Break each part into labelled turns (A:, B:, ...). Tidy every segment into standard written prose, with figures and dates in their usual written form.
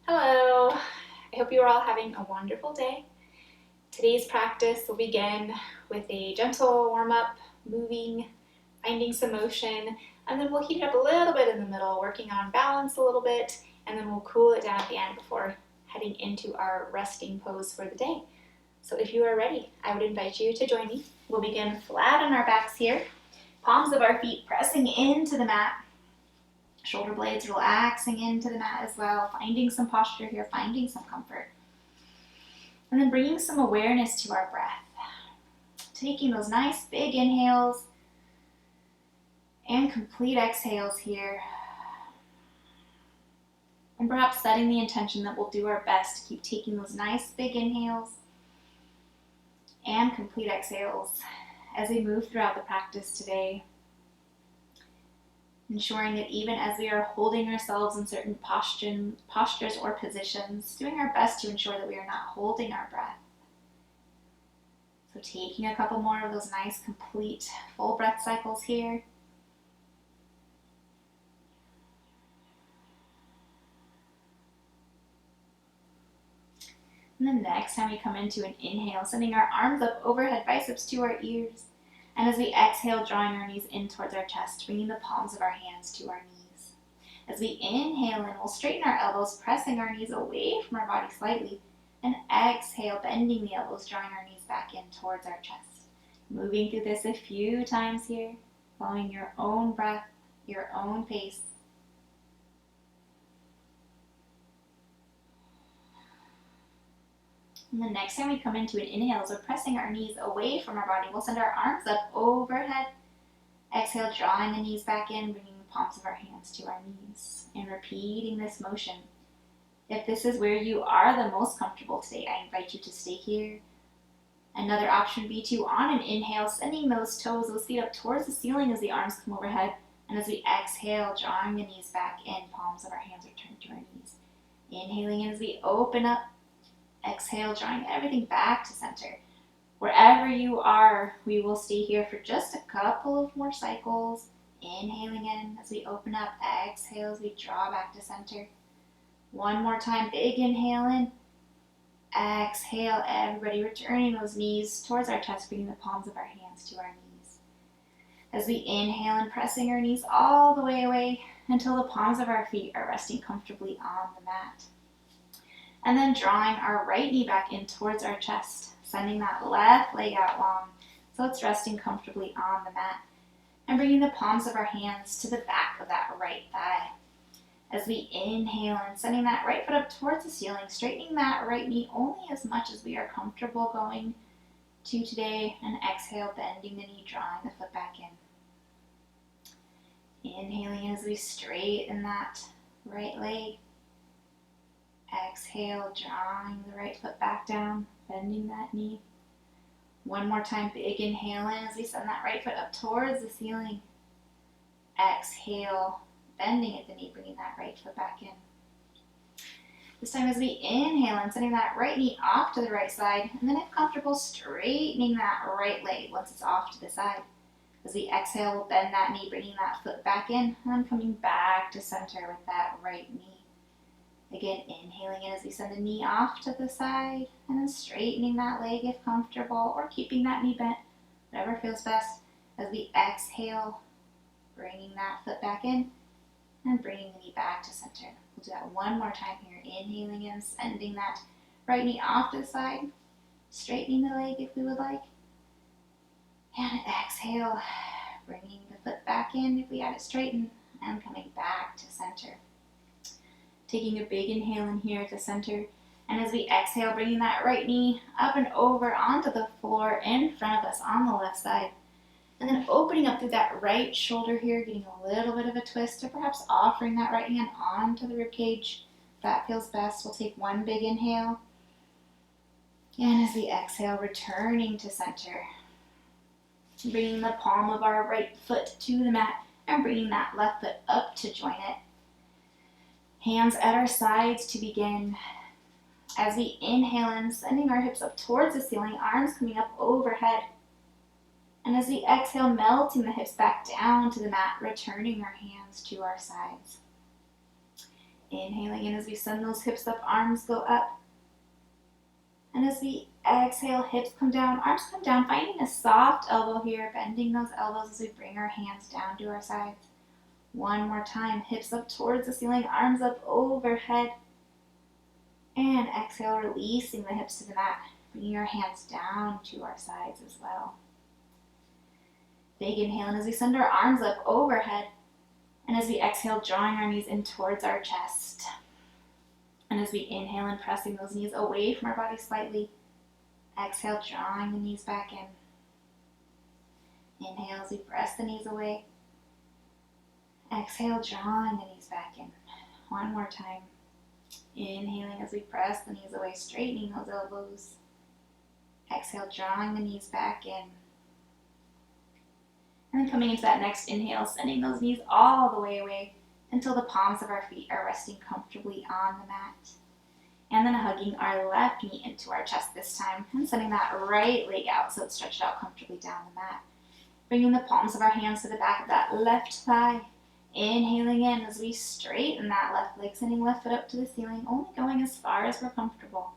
A: Hello, I hope you are all having a wonderful day. Today's practice will begin with a gentle warm-up, moving, finding some motion, and then we'll heat it up a little bit in the middle, working on balance a little bit, and then we'll cool it down at the end before heading into our resting pose for the day. So if you are ready, I would invite you to join me. We'll begin flat on our backs here, palms of our feet pressing into the mat, shoulder blades relaxing into the mat as well, finding some posture here, finding some comfort. And then bringing some awareness to our breath. Taking those nice big inhales and complete exhales here. And perhaps setting the intention that we'll do our best to keep taking those nice big inhales and complete exhales as we move throughout the practice today. Ensuring that even as we are holding ourselves in certain postures or positions, doing our best to ensure that we are not holding our breath. So taking a couple more of those nice, complete, full breath cycles here. And then next time we come into an inhale, sending our arms up overhead, biceps to our ears. And as we exhale, drawing our knees in towards our chest, bringing the palms of our hands to our knees. As we inhale in, we'll straighten our elbows, pressing our knees away from our body slightly. And exhale, bending the elbows, drawing our knees back in towards our chest. Moving through this a few times here, following your own breath, your own pace. And the next time we come into an inhale, as we're pressing our knees away from our body, we'll send our arms up overhead. Exhale, drawing the knees back in, bringing the palms of our hands to our knees, and repeating this motion. If this is where you are the most comfortable today, I invite you to stay here. Another option would be to, on an inhale, sending those toes, those feet up towards the ceiling as the arms come overhead. And as we exhale, drawing the knees back in, palms of our hands return to our knees. Inhaling in as we open up. Exhale, drawing everything back to center. Wherever you are, we will stay here for just a couple of more cycles. Inhaling in as we open up. Exhale as we draw back to center. One more time, big inhale in. Exhale, everybody returning those knees towards our chest, bringing the palms of our hands to our knees. As we inhale and pressing our knees all the way away until the palms of our feet are resting comfortably on the mat. And then drawing our right knee back in towards our chest, sending that left leg out long so it's resting comfortably on the mat. And bringing the palms of our hands to the back of that right thigh. As we inhale and sending that right foot up towards the ceiling, straightening that right knee only as much as we are comfortable going to today. And exhale, bending the knee, drawing the foot back in. Inhaling as we straighten that right leg. Exhale, drawing the right foot back down, bending that knee. One more time, big inhale in as we send that right foot up towards the ceiling. Exhale, bending at the knee, bringing that right foot back in. This time as we inhale and sending that right knee off to the right side, and then if comfortable, straightening that right leg once it's off to the side. As we exhale, we'll bend that knee, bringing that foot back in, and coming back to center with that right knee. Again, inhaling in as we send the knee off to the side, and then straightening that leg if comfortable, or keeping that knee bent, whatever feels best. As we exhale, bringing that foot back in, and bringing the knee back to center. We'll do that one more time here. Inhaling in, sending that right knee off to the side, straightening the leg if we would like. And exhale, bringing the foot back in if we had it straightened, and coming back to center. Taking a big inhale in here to center. And as we exhale, bringing that right knee up and over onto the floor in front of us on the left side. And then opening up through that right shoulder here, getting a little bit of a twist, or perhaps offering that right hand onto the ribcage. If that feels best, we'll take one big inhale. And as we exhale, returning to center. Bringing the palm of our right foot to the mat, and bringing that left foot up to join it. Hands at our sides to begin. As we inhale in, sending our hips up towards the ceiling, arms coming up overhead. And as we exhale, melting the hips back down to the mat, returning our hands to our sides. Inhaling in as we send those hips up, arms go up. And as we exhale, hips come down, arms come down, finding a soft elbow here, bending those elbows as we bring our hands down to our sides. One more time, hips up towards the ceiling, arms up overhead. And exhale, releasing the hips to the mat, bringing our hands down to our sides as well. Big inhale, and as we send our arms up overhead, and as we exhale, drawing our knees in towards our chest. And as we inhale and pressing those knees away from our body slightly, exhale, drawing the knees back in. Inhale as we press the knees away. Exhale, drawing the knees back in. One more time. Inhaling as we press the knees away, straightening those elbows. Exhale, drawing the knees back in. And then coming into that next inhale, sending those knees all the way away until the palms of our feet are resting comfortably on the mat. And then hugging our left knee into our chest this time and sending that right leg out so it's stretched out comfortably down the mat. Bringing the palms of our hands to the back of that left thigh. Inhaling in as we straighten that left leg, sending left foot up to the ceiling, only going as far as we're comfortable.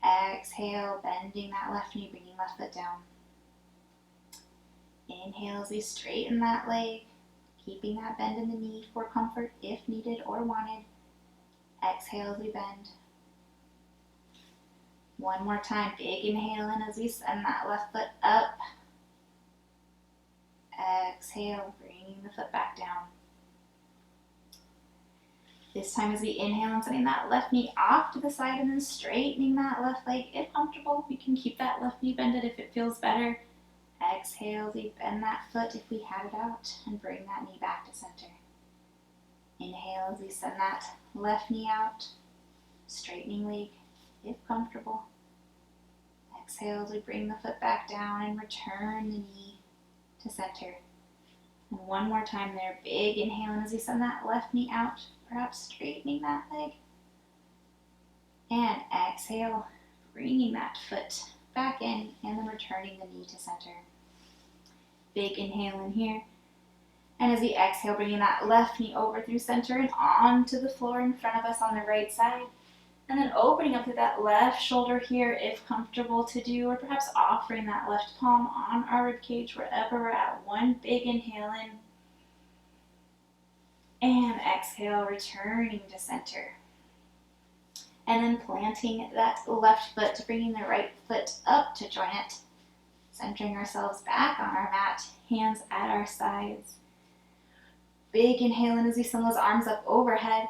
A: Exhale, bending that left knee, bringing left foot down. Inhale as we straighten that leg, keeping that bend in the knee for comfort if needed or wanted. Exhale as we bend. One more time, big inhale in as we send that left foot up. Exhale, bringing the foot back down. This time as we inhale and sending that left knee off to the side and then straightening that left leg. If comfortable, we can keep that left knee bended if it feels better. Exhale as we bend that foot if we had it out and bring that knee back to center. Inhale as we send that left knee out, straightening leg if comfortable. Exhale as we bring the foot back down and return the knee to center. And one more time there, big inhale as we send that left knee out, perhaps straightening that leg. And exhale, bringing that foot back in and then returning the knee to center. Big inhale in here. And as we exhale, bringing that left knee over through center and onto the floor in front of us on the right side. And then opening up to that left shoulder here if comfortable to do, or perhaps offering that left palm on our rib cage wherever we're at. One big inhale in. And exhale, returning to center. And then planting that left foot, bringing the right foot up to join it. Centering ourselves back on our mat, hands at our sides. Big inhale in as we send those arms up overhead.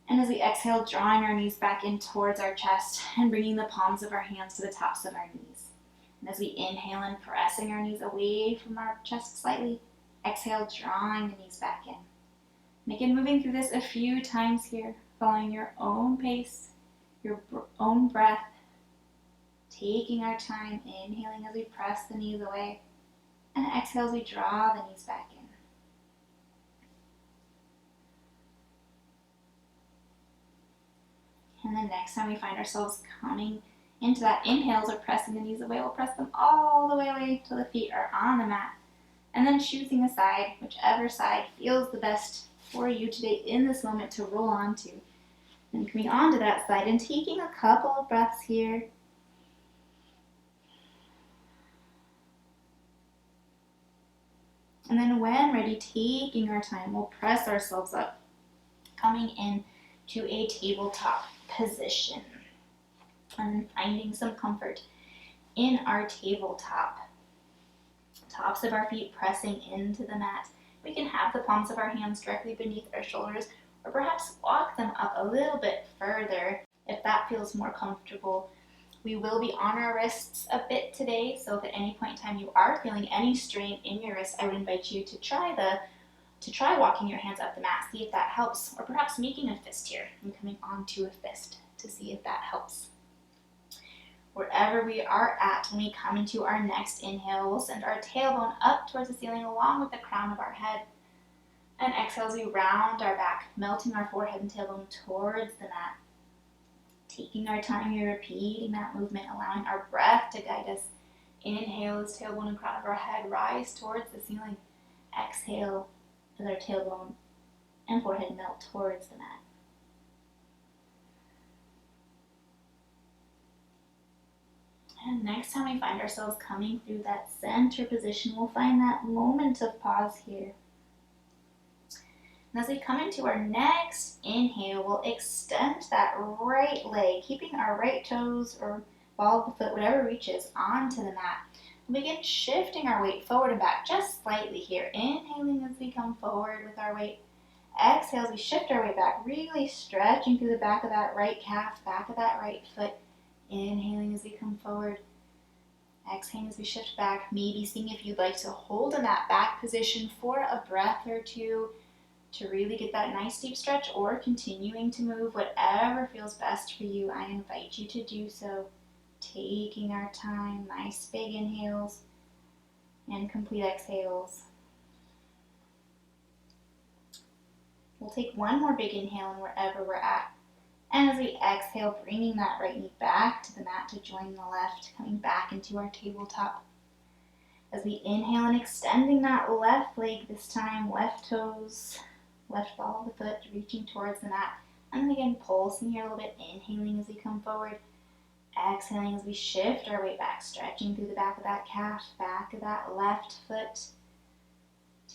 A: And as we exhale, drawing our knees back in towards our chest and bringing the palms of our hands to the tops of our knees. And as we inhale and pressing our knees away from our chest slightly, exhale, drawing the knees back in. And again, moving through this a few times here, following your own pace, your own breath, taking our time, inhaling as we press the knees away, and exhale as we draw the knees back in. And then next time we find ourselves coming into that inhales or pressing the knees away, we'll press them all the way away till the feet are on the mat. And then choosing a side, whichever side feels the best for you today in this moment to roll onto. And coming onto that side and taking a couple of breaths here. And then when ready, taking our time, we'll press ourselves up, coming in to a tabletop position. And finding some comfort in our tabletop. Tops of our feet pressing into the mat. We can have the palms of our hands directly beneath our shoulders, or perhaps walk them up a little bit further if that feels more comfortable. We will be on our wrists a bit today, so if at any point in time you are feeling any strain in your wrists, I would invite you to try walking your hands up the mat, see if that helps, or perhaps making a fist here and coming onto a fist to see if that helps. Wherever we are at when we come into our next inhale, we'll send our tailbone up towards the ceiling along with the crown of our head. And exhale as we round our back, melting our forehead and tailbone towards the mat. Taking our time here, repeating that movement, allowing our breath to guide us. Inhale as tailbone and crown of our head rise towards the ceiling. Exhale as our tailbone and forehead melt towards the mat. And next time we find ourselves coming through that center position, we'll find that moment of pause here. And as we come into our next inhale, we'll extend that right leg, keeping our right toes or ball of the foot, whatever reaches, onto the mat. We'll begin shifting our weight forward and back just slightly here. Inhaling as we come forward with our weight. Exhale as we shift our weight back, really stretching through the back of that right calf, back of that right foot. Inhaling as we come forward. Exhaling as we shift back, maybe seeing if you'd like to hold in that back position for a breath or two to really get that nice deep stretch, or continuing to move, whatever feels best for you. I invite you to do so. Taking our time, nice big inhales and complete exhales. We'll take one more big inhale and wherever we're at. And as we exhale, bringing that right knee back to the mat to join the left, coming back into our tabletop. As we inhale and extending that left leg this time, left toes, left ball of the foot reaching towards the mat. And then again, pulsing here a little bit, inhaling as we come forward. Exhaling as we shift our weight back, stretching through the back of that calf, back of that left foot.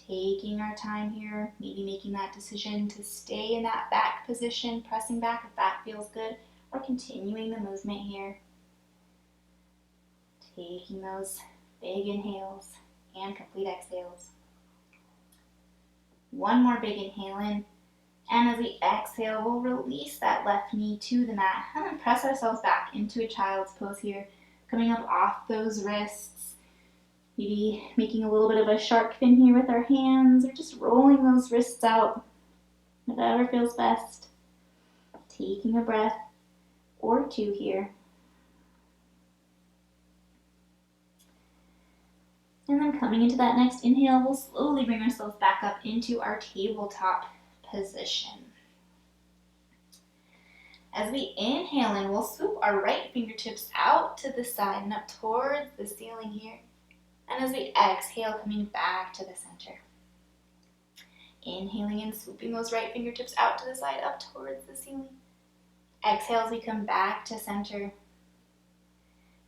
A: Taking our time here, maybe making that decision to stay in that back position, pressing back if that feels good, or continuing the movement here. Taking those big inhales and complete exhales. One more big inhale in. And as we exhale, we'll release that left knee to the mat and then press ourselves back into a child's pose here, coming up off those wrists, maybe making a little bit of a shark fin here with our hands, or just rolling those wrists out, whatever feels best. Taking a breath or two here. And then coming into that next inhale, we'll slowly bring ourselves back up into our tabletop position. As we inhale in, we'll swoop our right fingertips out to the side and up towards the ceiling here. And as we exhale, coming back to the center. Inhaling and swooping those right fingertips out to the side, up towards the ceiling. Exhale as we come back to center.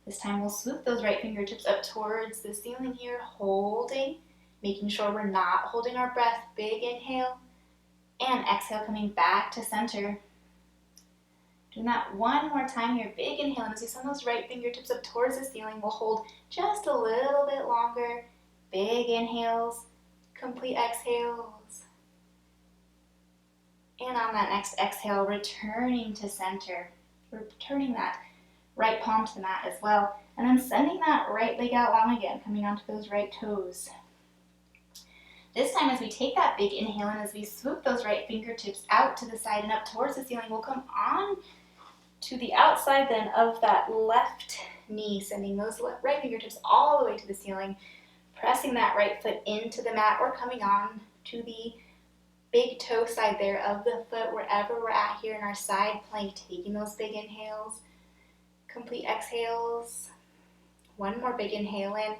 A: This time we'll swoop those right fingertips up towards the ceiling here, holding, making sure we're not holding our breath. Big inhale. And exhale, coming back to center. Doing that one more time here. Big inhale, and as we send those right fingertips up towards the ceiling, we'll hold just a little bit longer. Big inhales, complete exhales. And on that next exhale, returning to center. Returning that right palm to the mat as well. And then sending that right leg out long again, coming onto those right toes. This time as we take that big inhale and as we swoop those right fingertips out to the side and up towards the ceiling, we'll come on to the outside then of that left knee, sending those right fingertips all the way to the ceiling, pressing that right foot into the mat or coming on to the big toe side there of the foot, wherever we're at here in our side plank, taking those big inhales, complete exhales. One more big inhale in.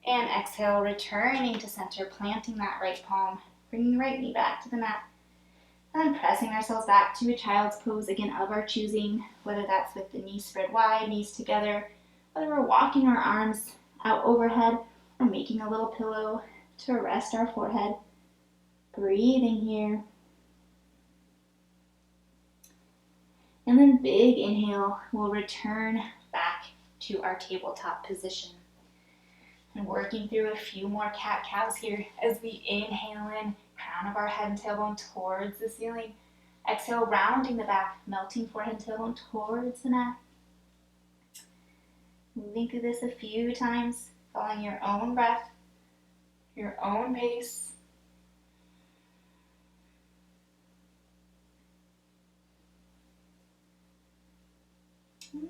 A: And exhale, returning to center, planting that right palm, bringing the right knee back to the mat, and then pressing ourselves back to a child's pose, again, of our choosing, whether that's with the knees spread wide, knees together, whether we're walking our arms out overhead, or making a little pillow to rest our forehead. Breathing here. And then big inhale, we'll return back to our tabletop position. And working through a few more cat-cows here as we inhale in, crown of our head and tailbone towards the ceiling. Exhale, rounding the back, melting forehead and tailbone towards the mat. Moving through this a few times, following your own breath, your own pace.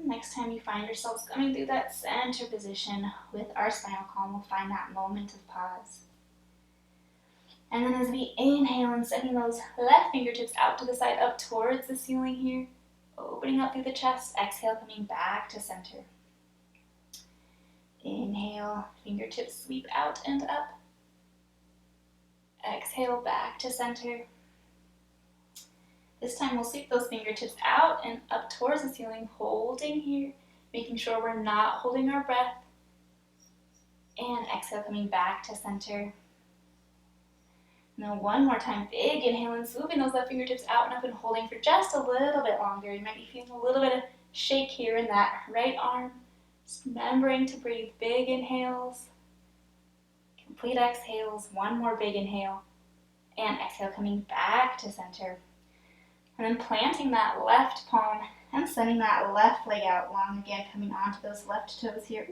A: Next time you find yourselves coming through that center position with our spinal column, we'll find that moment of pause. And then as we inhale and sending those left fingertips out to the side, up towards the ceiling here, opening up through the chest, exhale, coming back to center. Inhale, fingertips sweep out and up. Exhale, back to center. This time we'll sweep those fingertips out and up towards the ceiling, holding here, making sure we're not holding our breath. And exhale, coming back to center. Now one more time, big inhale and swooping those left fingertips out and up and holding for just a little bit longer. You might be feeling a little bit of shake here in that right arm. Just remembering to breathe big inhales, complete exhales, one more big inhale, and exhale, coming back to center. And then planting that left palm and sending that left leg out long again, coming onto those left toes here.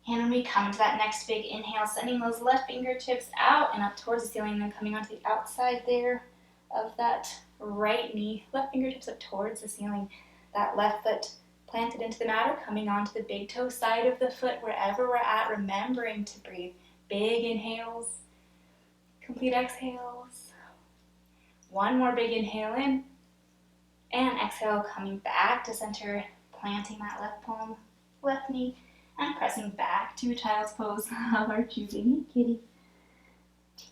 A: And when we come to that next big inhale, sending those left fingertips out and up towards the ceiling, and then coming onto the outside there of that right knee, left fingertips up towards the ceiling, that left foot planted into the mat or coming onto the big toe side of the foot, wherever we're at, remembering to breathe big inhales, complete exhales, one more big inhale in, and exhale, coming back to center, planting that left palm, left knee, and pressing back to child's pose of our choosing. Hey, kitty.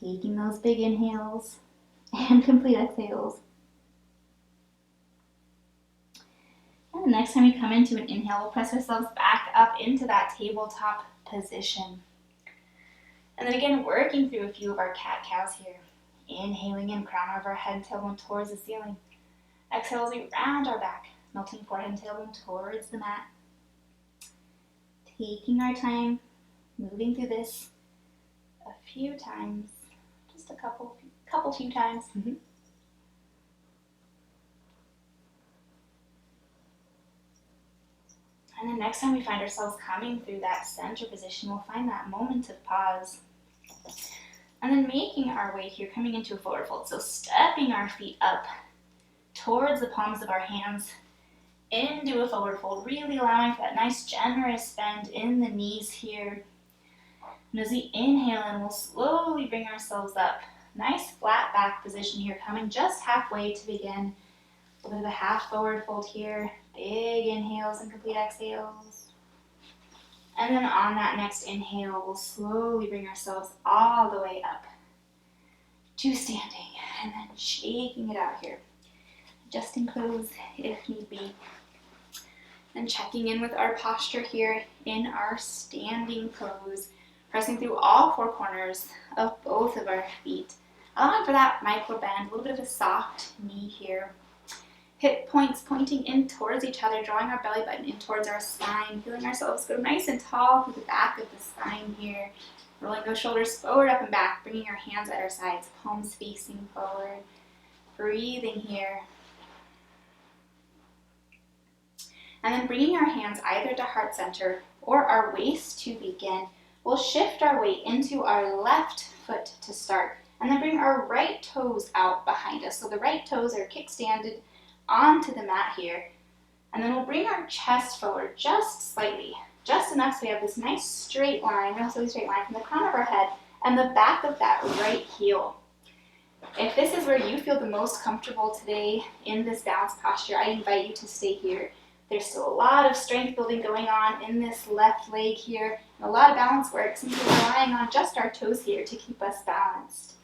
A: Taking those big inhales and complete exhales. And the next time we come into an inhale, we'll press ourselves back up into that tabletop position. And then again, working through a few of our cat-cows here. Inhaling in, crown over our head, tailbone towards the ceiling. Exhale as we round our back, melting forehead and tailbone towards the mat. Taking our time, moving through this a few times, just a few times. And then next time we find ourselves coming through that center position, we'll find that moment of pause. And then making our way here, coming into a forward fold. So stepping our feet up towards the palms of our hands, into a forward fold, really allowing for that nice generous bend in the knees here. And as we inhale in, we'll slowly bring ourselves up. Nice flat back position here, coming just halfway to begin. A little bit of a half forward fold here. Big inhales and complete exhales. And then on that next inhale, we'll slowly bring ourselves all the way up to standing. And then shaking it out here. Adjusting pose if need be. And checking in with our posture here in our standing pose. Pressing through all four corners of both of our feet. Allowing for that micro bend, a little bit of a soft knee here. Hip points pointing in towards each other, drawing our belly button in towards our spine. Feeling ourselves go nice and tall through the back of the spine here. Rolling those shoulders forward, up and back, bringing our hands at our sides, palms facing forward. Breathing here. And then bringing our hands either to heart center or our waist to begin. We'll shift our weight into our left foot to start. And then bring our right toes out behind us. So the right toes are kickstanded onto the mat here. And then we'll bring our chest forward just slightly. Just enough so we have this nice straight line, relatively straight line from the crown of our head and the back of that right heel. If this is where you feel the most comfortable today in this balanced posture, I invite you to stay here. There's still a lot of strength building going on in this left leg here, and a lot of balance work, simply relying on just our toes here to keep us balanced.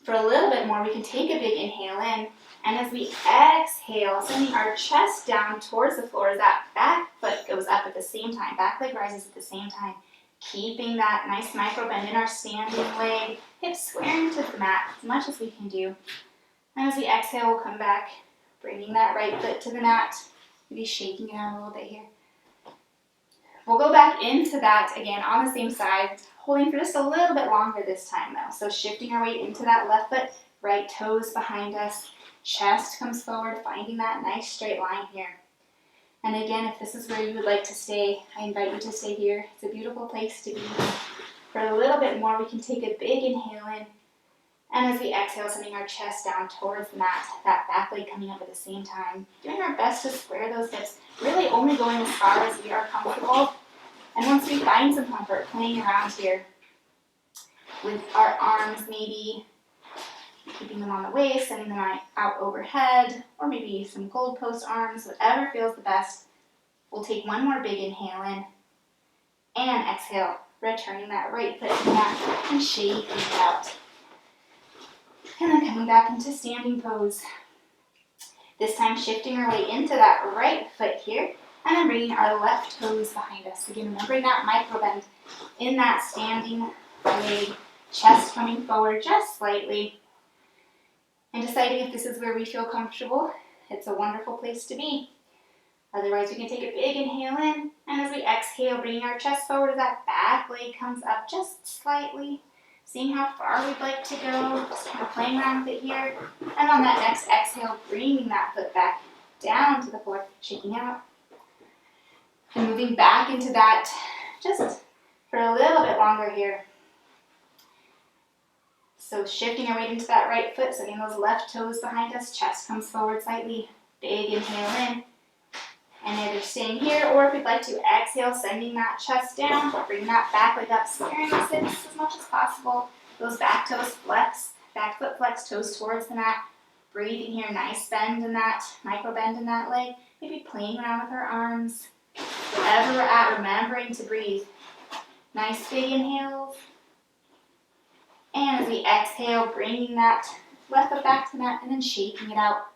A: For a little bit more, we can take a big inhale in, and as we exhale, sending our chest down towards the floor as that back foot goes up at the same time, back leg rises at the same time, keeping that nice micro bend in our standing leg, hips squaring to the mat as much as we can do. And as we exhale, we'll come back, bringing that right foot to the mat, maybe shaking it out a little bit here. We'll go back into that again on the same side, holding for just a little bit longer this time though. So shifting our weight into that left foot, right toes behind us, chest comes forward, finding that nice straight line here. And again, if this is where you would like to stay, I invite you to stay here. It's a beautiful place to be. For a little bit more, we can take a big inhale in. And as we exhale, sending our chest down towards the mat, that back leg coming up at the same time. Doing our best to square those hips, really only going as far as we are comfortable. And once we find some comfort, playing around here with our arms, maybe keeping them on the waist, sending them out overhead, or maybe some gold post arms, whatever feels the best. We'll take one more big inhale in, and exhale, returning that right foot to the mat and shaking it out. And then coming back into standing pose. This time shifting our weight into that right foot here, and then bringing our left toes behind us. Again, remembering that micro bend in that standing leg, chest coming forward just slightly, and deciding if this is where we feel comfortable. It's a wonderful place to be. Otherwise, we can take a big inhale in, and as we exhale, bringing our chest forward as that back leg comes up just slightly, seeing how far we'd like to go, just kind of playing around with it here. And on that next exhale, bringing that foot back down to the floor, shaking out. And moving back into that just for a little bit longer here. So shifting our weight into that right foot, setting those left toes behind us, chest comes forward slightly, big inhale in. And either staying here, or if you'd like to exhale, sending that chest down, bring that back leg up, squaring the hips as much as possible. Those back toes flex, back foot flex, toes towards the mat. Breathing here, nice bend in that, micro bend in that leg. Maybe playing around with our arms. Wherever we're at, remembering to breathe. Nice big inhales. And as we exhale, bringing that left foot back to the mat and then shaking it out.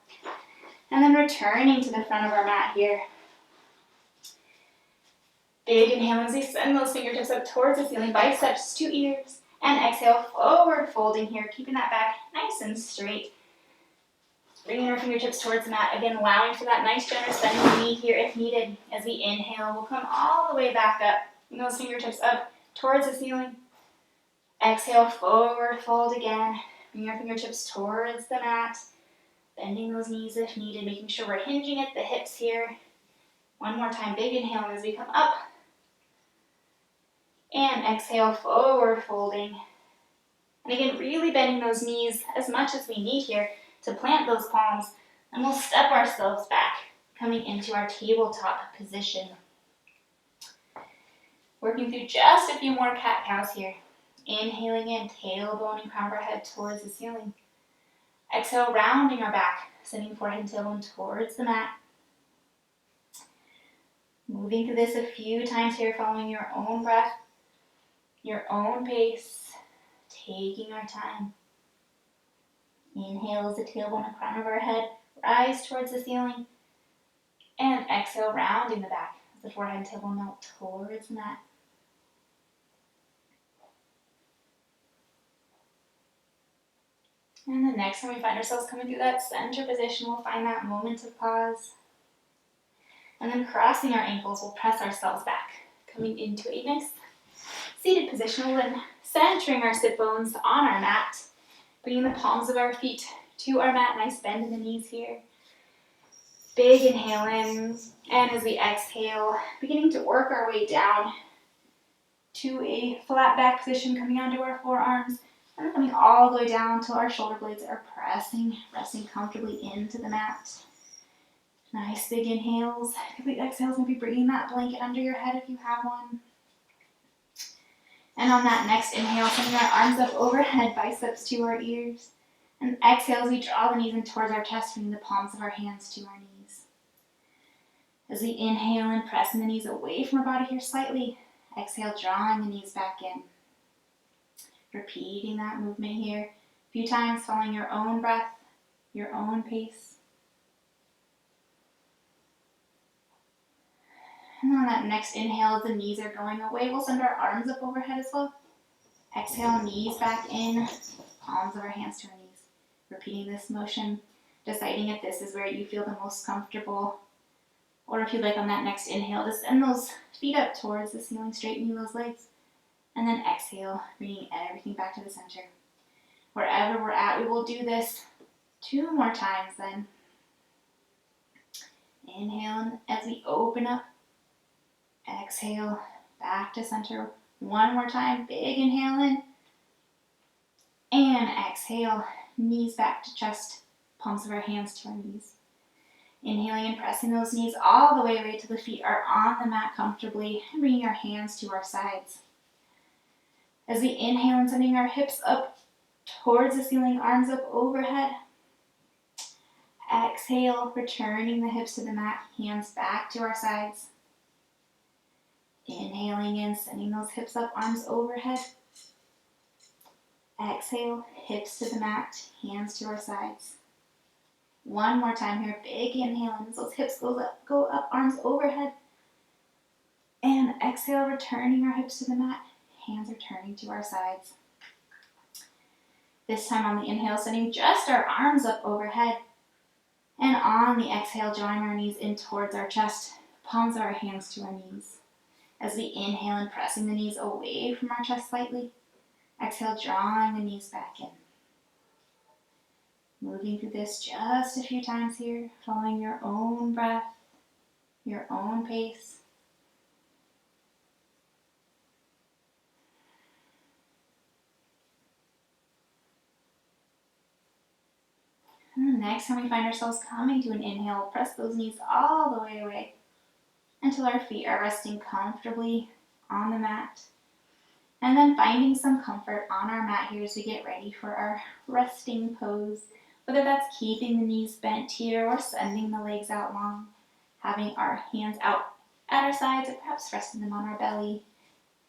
A: And then returning to the front of our mat here. Big inhale as we send those fingertips up towards the ceiling, biceps to ears. And exhale, forward folding here, keeping that back nice and straight. Bringing our fingertips towards the mat, again allowing for that nice generous bend in the knee here if needed. As we inhale, we'll come all the way back up. Bring those fingertips up towards the ceiling. Exhale, forward fold again. Bring our fingertips towards the mat. Bending those knees if needed, making sure we're hinging at the hips here. One more time, big inhale as we come up. And exhale, forward folding. And again, really bending those knees as much as we need here to plant those palms. And we'll step ourselves back, coming into our tabletop position. Working through just a few more cat-cows here. Inhaling in, tailbone and crown of our head towards the ceiling. Exhale, rounding our back, sending forehead and tailbone towards the mat. Moving through this a few times here, following your own breath, your own pace, taking our time. Inhale as the tailbone and crown of our head rise towards the ceiling. And exhale, rounding the back as the forehead and tailbone melt towards the mat. And the next time we find ourselves coming through that center position, we'll find that moment of pause. And then crossing our ankles, we'll press ourselves back, coming into a nice seated position. We'll then centering our sit bones on our mat, bringing the palms of our feet to our mat, nice bend in the knees here. Big inhale in, and as we exhale, beginning to work our way down to a flat back position, coming onto our forearms, and then coming all the way down till our shoulder blades are resting comfortably into the mat. Nice big inhales. Complete exhales, maybe bringing that blanket under your head if you have one. And on that next inhale, sending our arms up overhead, biceps to our ears. And exhale as we draw the knees in towards our chest, bringing the palms of our hands to our knees. As we inhale and pressing the knees away from our body here slightly. Exhale, drawing the knees back in. Repeating that movement here a few times, following your own breath, your own pace. And on that next inhale, as the knees are going away, we'll send our arms up overhead as well. Exhale, knees back in, palms of our hands to our knees. Repeating this motion, deciding if this is where you feel the most comfortable. Or if you'd like on that next inhale, just send those feet up towards the ceiling, straightening those legs. And then exhale, bringing everything back to the center. Wherever we're at, we will do this 2 more times then. Inhale as we open up. Exhale, back to center. 1 more time, big inhale in. And exhale, knees back to chest, palms of our hands to our knees. Inhaling and pressing those knees all the way away till the feet are on the mat comfortably, and bringing our hands to our sides. As we inhale and sending our hips up towards the ceiling, arms up overhead. Exhale, returning the hips to the mat, hands back to our sides. Inhaling in, sending those hips up, arms overhead. Exhale, hips to the mat, hands to our sides. One more time here, big inhale in as those hips go up, arms overhead. And exhale, returning our hips to the mat. Hands are turning to our sides. This time on the inhale, sending just our arms up overhead. And on the exhale, drawing our knees in towards our chest, palms of our hands to our knees. As we inhale and pressing the knees away from our chest slightly. Exhale, drawing the knees back in. Moving through this just a few times here, following your own breath, your own pace. And the next time we find ourselves coming to an inhale, press those knees all the way away until our feet are resting comfortably on the mat. And then finding some comfort on our mat here as we get ready for our resting pose. Whether that's keeping the knees bent here or sending the legs out long. Having our hands out at our sides or perhaps resting them on our belly.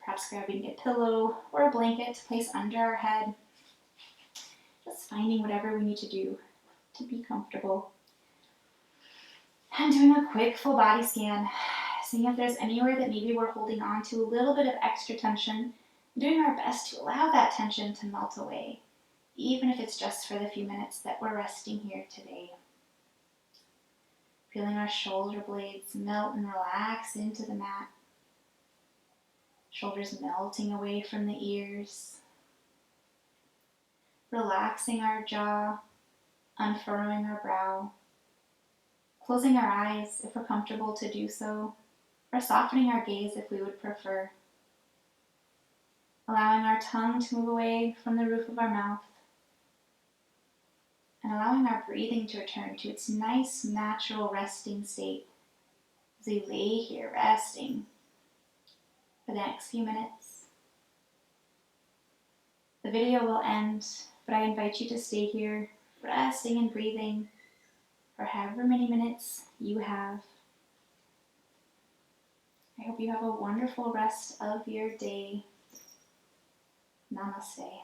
A: Perhaps grabbing a pillow or a blanket to place under our head. Just finding whatever we need to do to be comfortable. And doing a quick full body scan. Seeing if there's anywhere that maybe we're holding on to a little bit of extra tension. Doing our best to allow that tension to melt away. Even if it's just for the few minutes that we're resting here today. Feeling our shoulder blades melt and relax into the mat. Shoulders melting away from the ears. Relaxing our jaw, unfurrowing our brow. Closing our eyes if we're comfortable to do so, or softening our gaze if we would prefer. Allowing our tongue to move away from the roof of our mouth. And allowing our breathing to return to its nice, natural resting state as we lay here resting for the next few minutes. The video will end, but I invite you to stay here, resting and breathing for however many minutes you have. I hope you have a wonderful rest of your day. Namaste.